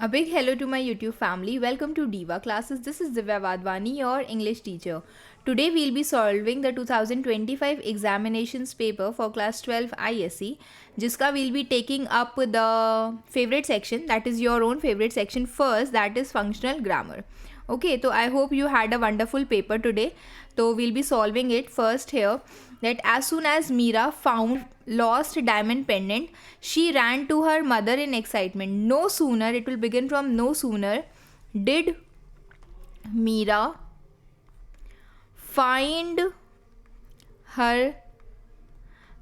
A big hello to my YouTube family. Welcome to Diva Classes. This is Divya Vadvani, your English teacher. Today we'll be solving the 2025 examinations paper for class 12 ISC, जिसका we'll be taking up the favorite section, that is your own favorite section first, that is functional grammar. Okay, so I hope you had a wonderful paper today. So we'll be solving it first here. That as soon as Meera found lost diamond pendant, she ran to her mother in excitement. No sooner, it will begin from no sooner, did Meera find her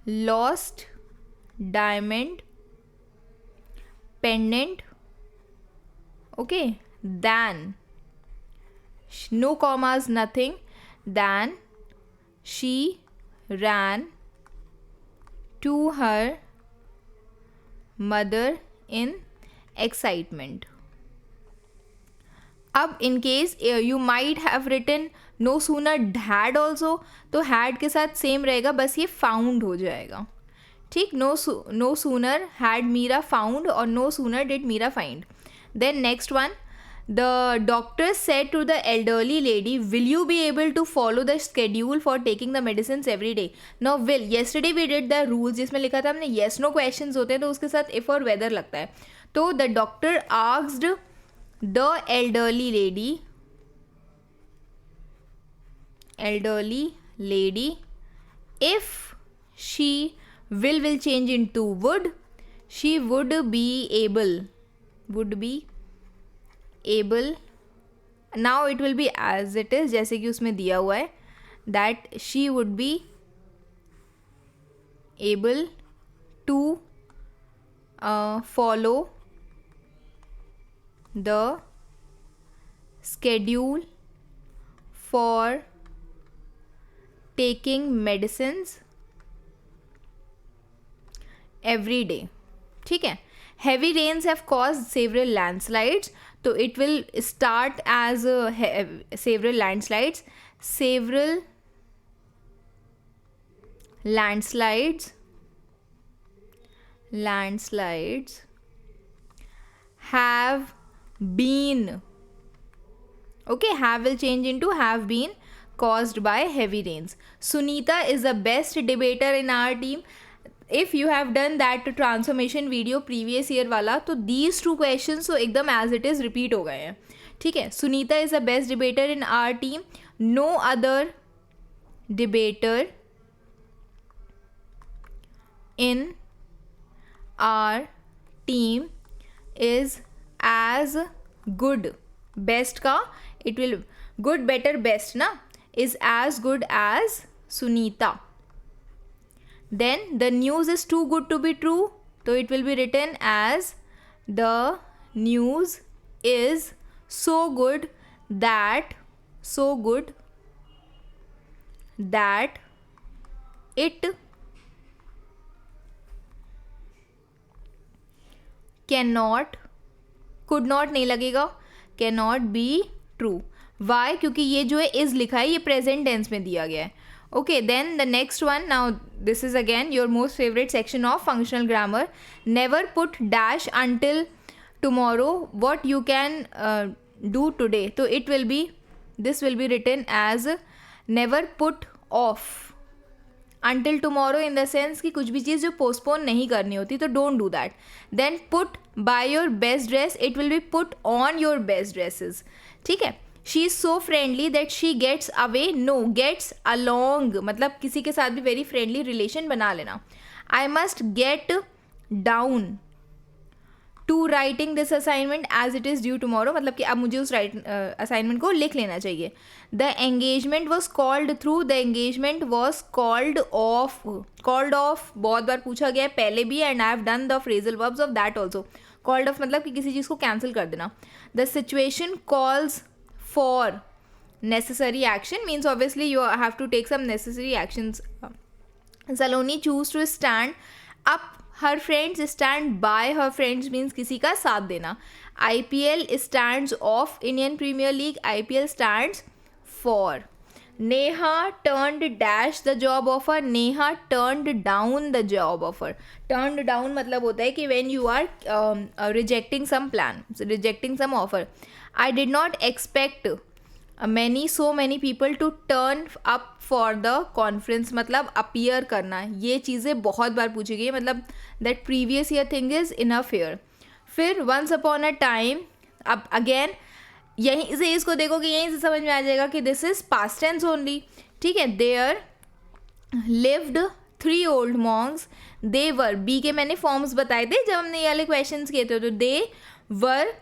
lost diamond pendant, okay, than, no commas, nothing, than she ran to her mother in excitement. अब in case you might have written no sooner had also, तो had के साथ same रहेगा, बस ये found हो जाएगा. ठीक, no sooner had Meera found और no sooner did Meera find. Then next one, the doctor said to the elderly lady, will you be able to follow the schedule for taking the medicines every day? Now will, yesterday we did the rules जिसमें लिखा था हमने yes no questions होते हैं, तो उसके साथ if और whether लगता है. तो the doctor asked the elderly lady if she will change into would, she would be able, now it will be as it is, जैसे कि उसमें दिया हुआ है, that she would be able to follow the schedule for taking medicines every day. ठीक है. Heavy rains have caused several landslides, so it will start as several landslides have been, okay, have will change into have been caused by heavy rains. Sunita is the best debater in our team. If you have done that transformation video previous year वाला, तो these two questions तो एकदम as it is repeat हो गए हैं. ठीक है. Sunita is the best debater in our team. No other debater in our team is as good. Best का it will good, better, best ना, is as good as Sunita. Then the news is too good to be true, so it will be written as the news is so good that it cannot, could not नहीं लगेगा, cannot be true. Why? क्योंकि ये जो है is लिखा है, ये present tense में दिया गया है. Okay, then the next one, now this is again your most favorite section of functional grammar. Never put dash until tomorrow what you can do today. So it will be, this will be written as never put off until tomorrow, in the sense कि कुछ भी चीज़ जो postpone नहीं करनी होती, तो don't do that. Then put by your best dress, it will be put on your best dresses. ठीक है. She is so friendly that she gets away, no, gets along, मतलब किसी के साथ भी वेरी फ्रेंडली रिलेशन बना लेना. I must get down to writing this assignment as it is due tomorrow, मतलब कि अब मुझे उस असाइनमेंट को लिख लेना चाहिए. The engagement was called through, the engagement was called off बहुत बार पूछा गया है पहले भी, and I have done the phrasal verbs of that also. Called off मतलब कि किसी चीज़ को कैंसिल कर देना. The situation calls for necessary action, means obviously you have to take some necessary actions. Saloni choose to stand up her friends, stand by her friends means किसी का साथ देना. IPL stands off Indian Premier League, IPL stands for. Neha turned dash the job offer, Neha turned down the job offer. turned down मतलब होता है कि when you are rejecting some plan, rejecting some offer. I did not expect so many people to turn up for the conference, मतलब appear करना. ये चीज़ें बहुत बार पूछी गई है, मतलब that previous year thing is enough here. फिर once upon a time, अब अगेन यहीं से इसको देखो कि यहीं से समझ में आ जाएगा कि this is past tense only. ठीक है. There lived 3 old monks. They were, बी के मैंने फॉर्म्स बताए थे जब हमने ये वाले क्वेश्चन किए थे. तो they were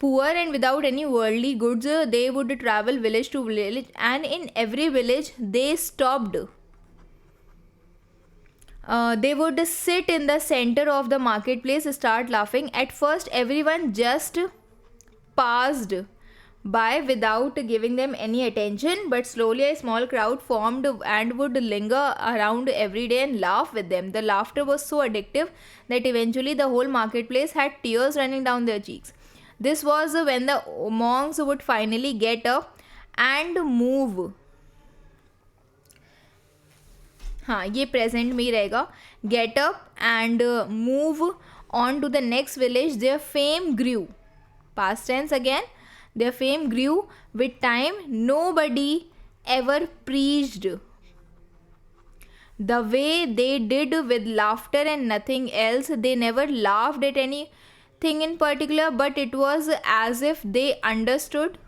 poor and without any worldly goods. They would travel village to village and in every village they stopped. They would sit in the center of the marketplace, start laughing. At first, everyone just passed by without giving them any attention, but slowly a small crowd formed and would linger around every day and laugh with them. The laughter was so addictive that eventually the whole marketplace had tears running down their cheeks. This was when the monks would finally get up and move. हाँ, ये present में ही रहेगा. Get up and move on to the next village. Their fame grew. Past tense again. Their fame grew with time. Nobody ever preached the way they did with laughter and nothing else. They never laughed at anything in particular, but it was as if they understood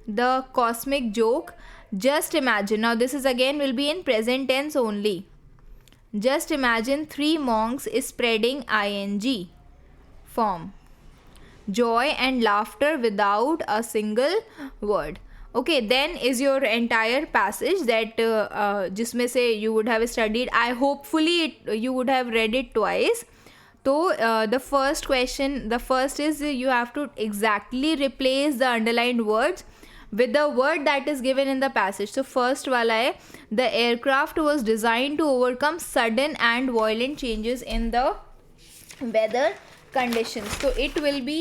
the cosmic joke. Just imagine, now this is again will be in present tense only. Just imagine 3 monks spreading ing form. Joy and laughter without a single word. Okay, then is your entire passage that जिसमें से you would have studied. I hopefully you would have read it twice. So the first question, the first is you have to exactly replace the underlined words with the word that is given in the passage. So first वाला है, the aircraft was designed to overcome sudden and violent changes in the weather conditions. So it will be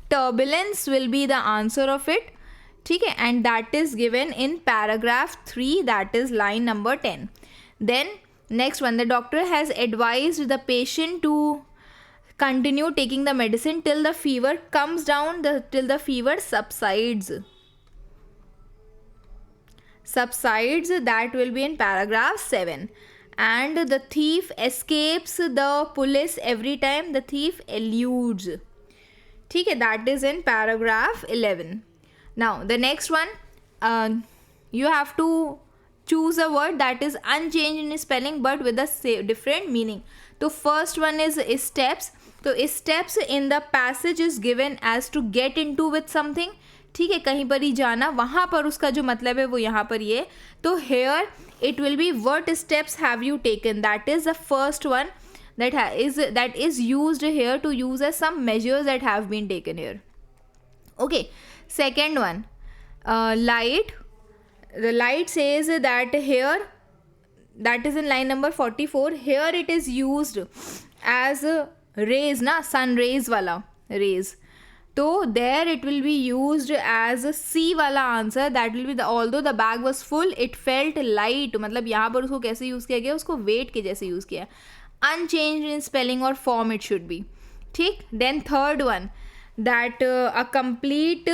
turbulence will be the answer of it. ठीक है. And that is given in paragraph 3, that is line number 10. Then next one, the doctor has advised the patient to continue taking the medicine till the fever comes down, till the fever subsides. That will be in paragraph 7. And the thief escapes the police every time the thief eludes. ठीक है. That is in paragraph 11. Now the next one, you have to choose a word that is unchanged in spelling but with a different meaning. So first one is steps. तो steps in the passage is given as to get into with something. ठीक है. कहीं पर ही जाना, वहाँ पर उसका जो मतलब है वो यहाँ पर ये. तो here it will be what steps have you taken. That is the first one that is used here to use as some measures that have been taken here. Okay. Second one, light. The light says that here, that is in line number 44. Here it is used as rays ना, sun rays वाला rays. तो there it will be used as C वाला answer. That will be the, although the bag was full it felt light. मतलब यहाँ पर उसको कैसे use किया गया, उसको weight के जैसे यूज़ किया. Unchanged in spelling or form it should be. ठीक. Then third one, that a complete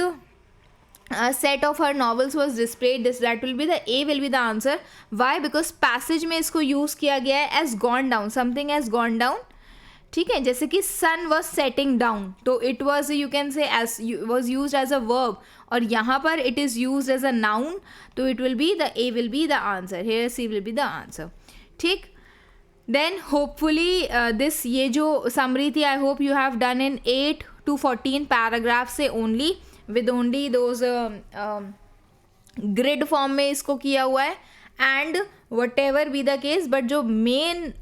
set of her novels was displayed. That will be the A will be the answer. Why? Because passage में इसको use किया गया है as gone down. Something has gone down. ठीक है. जैसे कि sun was setting down, तो it was, you can say, as was used as a verb. और यहाँ पर it is used as a noun, तो it will be the A will be the answer. Here C will be the answer. ठीक. Then hopefully this ये जो summary थी, I hope you have done in 8 to 14 paragraphs से only, with only those grid form में इसको किया हुआ है. And what ever be the case, but जो मेन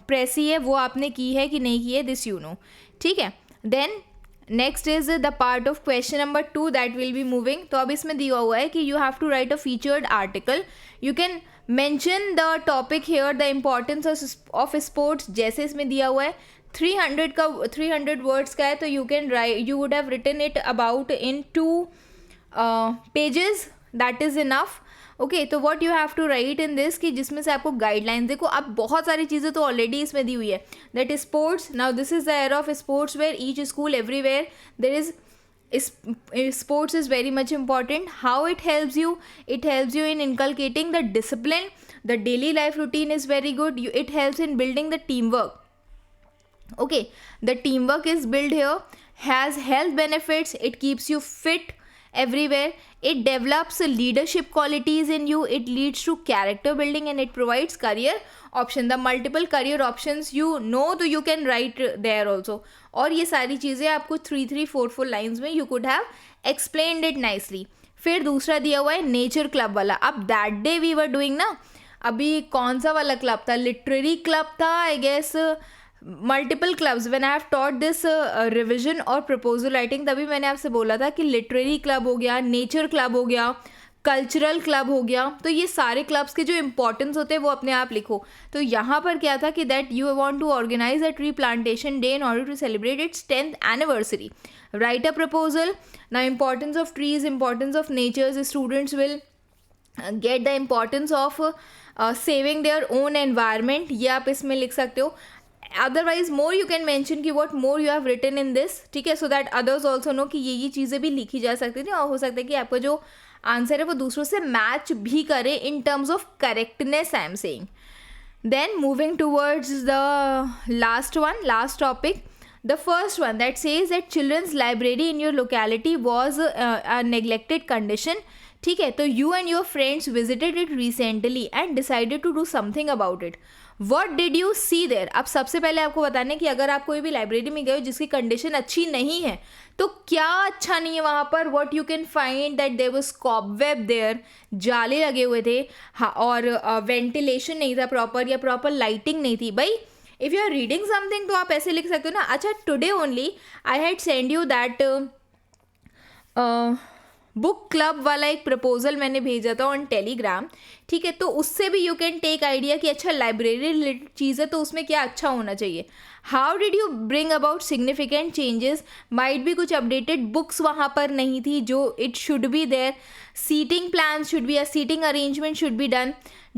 प्रेसी है वो आपने की है कि नहीं की है, दिस यू नो. ठीक है. Then next is the part of question number 2 that will be moving. तो अब इसमें दिया हुआ है कि you have to write a featured article. You can mention the topic here, the importance of sports, जैसे इसमें दिया हुआ है 300 वर्ड्स का है, तो you can write, you would have written it about in 2 pages, that is enough. Okay, तो what you have to write in this कि जिसमें से आपको गाइडलाइंस, देखो अब बहुत सारी चीज़ें तो ऑलरेडी इसमें दी हुई है. That is sports. Now this is the era of sports wear each school everywhere there is sports is very much important. How it helps you? It helps you in inculcating the discipline. The daily life routine is very good. It helps in building the teamwork. Okay, the teamwork is built here, has health benefits. It keeps you fit everywhere. It develops leadership qualities in you. It leads to character building, and it provides career option. The multiple career options you know, तो you can write there also. और ये सारी चीज़ें आपको 3-4 lines में you could have explained it nicely. फिर दूसरा दिया हुआ है नेचर क्लब वाला. अब that day we were doing ना, अभी कौन सा वाला क्लब था, लिटरेरी क्लब था I guess, multiple clubs. When I have taught this revision और प्रपोजल राइटिंग, तभी मैंने आपसे बोला था कि लिटरेरी क्लब हो गया, नेचर क्लब हो गया, कल्चरल क्लब हो गया. तो ये सारे क्लब्स के जो इंपॉर्टेंस होते हैं वो अपने आप लिखो. तो यहाँ पर क्या था कि that you want to organise a tree plantation day in order to celebrate its 10th anniversary. Write a proposal. Now importance of trees, importance of natures, students will get the importance of saving their own environment. ये आप इसमें लिख सकते हो. Otherwise more you can mention कि what more you have written in this, ठीक है, so that others also know कि ये चीज़ें भी लिखी जा सकती थी, और हो सकता है कि आपका जो आंसर है वो दूसरों से मैच भी करे in terms of correctness I am saying. Then moving towards the last topic, the first one that says that children's library in your locality was a neglected condition. ठीक है, तो you and your friends visited it recently and decided to do something about it. What did you see there? अब सबसे पहले आपको बताना है कि अगर आप कोई भी लाइब्रेरी में गए हो जिसकी कंडीशन अच्छी नहीं है, तो क्या अच्छा नहीं है वहाँ पर. What you can find that there was cobweb there, जाले लगे हुए थे, हाँ, और वेंटिलेशन नहीं था प्रॉपर, या प्रॉपर लाइटिंग नहीं थी. भाई if you are reading something तो आप ऐसे लिख सकते हो ना. अच्छा, today only I had send you that book club वाला एक प्रपोजल मैंने भेजा था ऑन टेलीग्राम, ठीक है, तो उससे भी यू कैन टेक आइडिया कि अच्छा लाइब्रेरी रिलेटेड चीज़ है तो उसमें क्या अच्छा होना चाहिए. How did you bring about significant changes. Might भी कुछ अपडेटेड बुक्स वहाँ पर नहीं थी जो it should be there. Seating plan should be, seating arrangement should be done.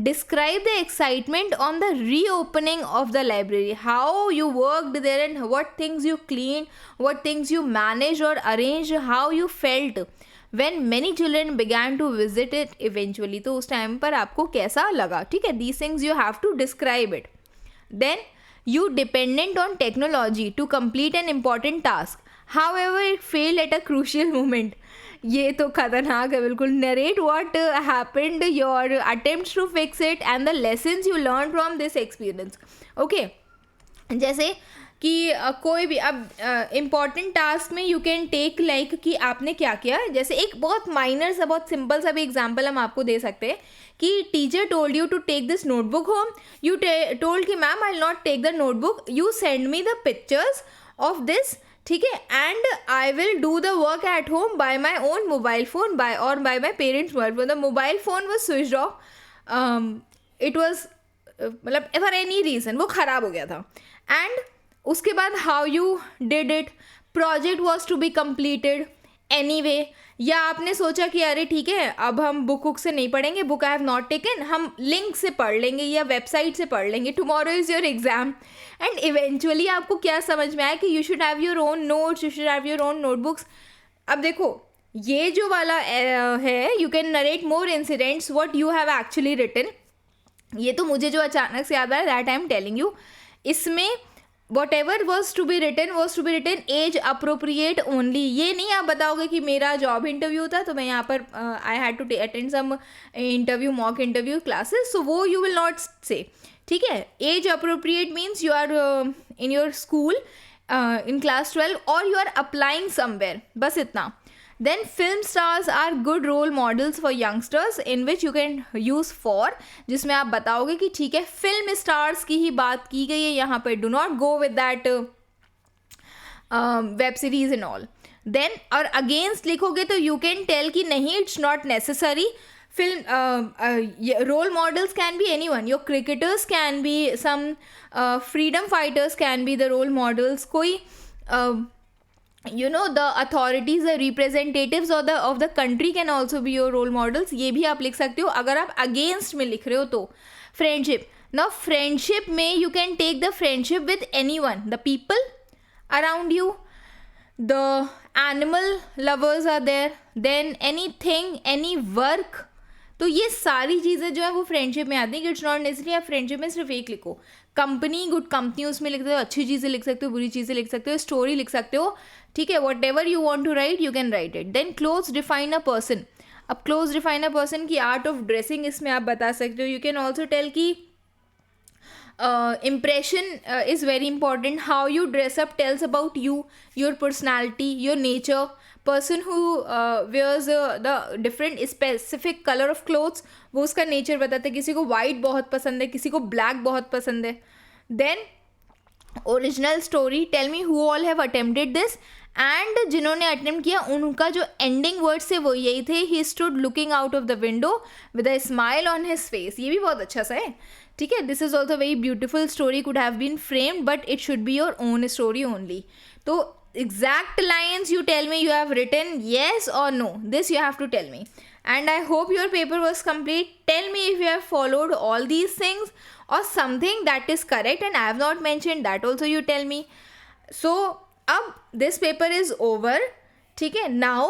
Describe the excitement on the reopening of the library. How you worked there and what things you cleaned, what things you managed or arranged, how you felt when many children began to visit it eventually. तो उस time पर आपको कैसा लगा, ठीक है. These things you have to describe it. Then you dependent on technology to complete an important task. However, it failed at a crucial moment. ये तो खतरनाक है बिल्कुल. Narrate what happened, your attempts to fix it and the lessons you learn from this experience. Okay, जैसे कि कोई भी अब इम्पॉर्टेंट टास्क में यू कैन टेक लाइक कि आपने क्या किया. जैसे एक बहुत माइनर सा, बहुत सिंपल सा भी एग्जाम्पल हम आपको दे सकते हैं कि teacher told you to take this notebook home. You told कि ma'am I will not take the notebook, you send me the pictures of this, ठीक है, and I will do the work at home by my own mobile phone by my parents mobile phone. The mobile phone was switched off, it was मतलब for any reason वो ख़राब हो गया था. And उसके बाद how you did it. Project was to be completed anyway, या आपने सोचा कि अरे ठीक है अब हम बुक से नहीं पढ़ेंगे, book I have not taken, हम लिंक से पढ़ लेंगे या वेबसाइट से पढ़ लेंगे. Tomorrow is your exam. And eventually आपको क्या समझ में आया कि you should have your own notes, you should have your own notebooks. अब देखो ये जो वाला है, you can narrate more incidents what you have actually written. ये तो मुझे जो अचानक से याद आया, that I am telling you. इसमें whatever was to be written age appropriate only. ये नहीं आप बताओगे कि मेरा जॉब इंटरव्यू था तो मैं यहाँ पर I had to attend some interview, mock interview classes, so वो यू विल नॉट से, ठीक है. As appropriate means you are in your school in class 12 और यू आर अप्लाइंग समवेयर, बस इतना. Then film stars are good role models for youngsters in which you can use for, जिसमें आप बताओगे कि ठीक है फिल्म स्टार्स की ही बात की गई है यहाँ पर, do not go with that web series and all. Then और अगेंस्ट लिखोगे तो यू कैन टेल कि नहीं, it's not necessary. film role models can be anyone. Your cricketers can be some freedom fighters can be the role models. कोई you know the authorities, the representatives of the country can also be your role models. ये भी आप लिख सकते हो अगर आप against में लिख रहे हो तो. Friendship. Now friendship में you can take the friendship with anyone, the people around you, the animal lovers are there, then anything, any work. तो ये सारी चीज़ें जो है वो फ्रेंडशिप में आती हैं. इट्स नॉट नेसेसरी आप फ्रेंडशिप में सिर्फ एक लिखो. कंपनी, गुड कंपनी उसमें लिख सकते हो, अच्छी चीज़ें लिख सकते हो, बुरी चीज़ें लिख सकते हो, स्टोरी लिख सकते हो. ठीक है, whatever you want to write you can write it. Then close define a person. अब क्लोज डिफाइन अ पर्सन की आर्ट ऑफ ड्रेसिंग इसमें आप बता सकते हो. यू कैन ऑल्सो टेल की impression is very important. How you dress up tells about you, your personality, your nature. Person who wears the different specific color of clothes, वो उसका nature बताता है. किसी को white बहुत पसंद है, किसी को black बहुत पसंद है. Then original story, tell me who all have attempted this, and जिन्होंने attempt किया उनका जो ending words थे वो यही थे. He stood looking out of the window with a smile on his face. ये भी बहुत अच्छा सा है. ठीक है, this is also very beautiful story, could have been framed but it should be your own story only. तो exact lines you tell me you have written, yes or no, this you have to tell me. And I hope your paper was complete. Tell me if you have followed all these things or something that is correct and I have not mentioned, that also you tell me. So अब this paper is over. ठीक है, now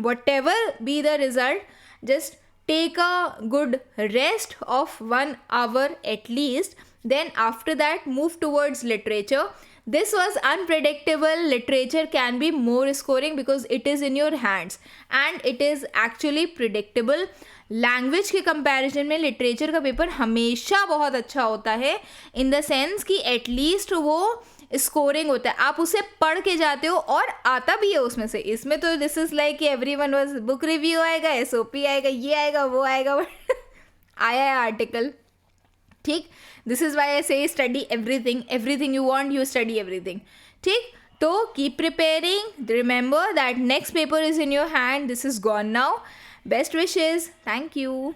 whatever be the result, just take a good rest of 1 hour at least. Then after that move towards literature. This was unpredictable. Literature can be more scoring because it is in your hands and it is actually predictable. Language के comparison में literature का paper हमेशा बहुत अच्छा होता है in the sense कि at least वो स्कोरिंग होता है. आप उसे पढ़ के जाते हो और आता भी है उसमें से. इसमें तो this is like everyone was book review आएगा, एसओपी आएगा, ये आएगा, वो आएगा, आया है आर्टिकल. ठीक, दिस इज वाई आई से study everything. Everything you want you study everything. ठीक, तो keep preparing. Remember that next paper is in your hand. This is gone now. Best wishes. Thank you.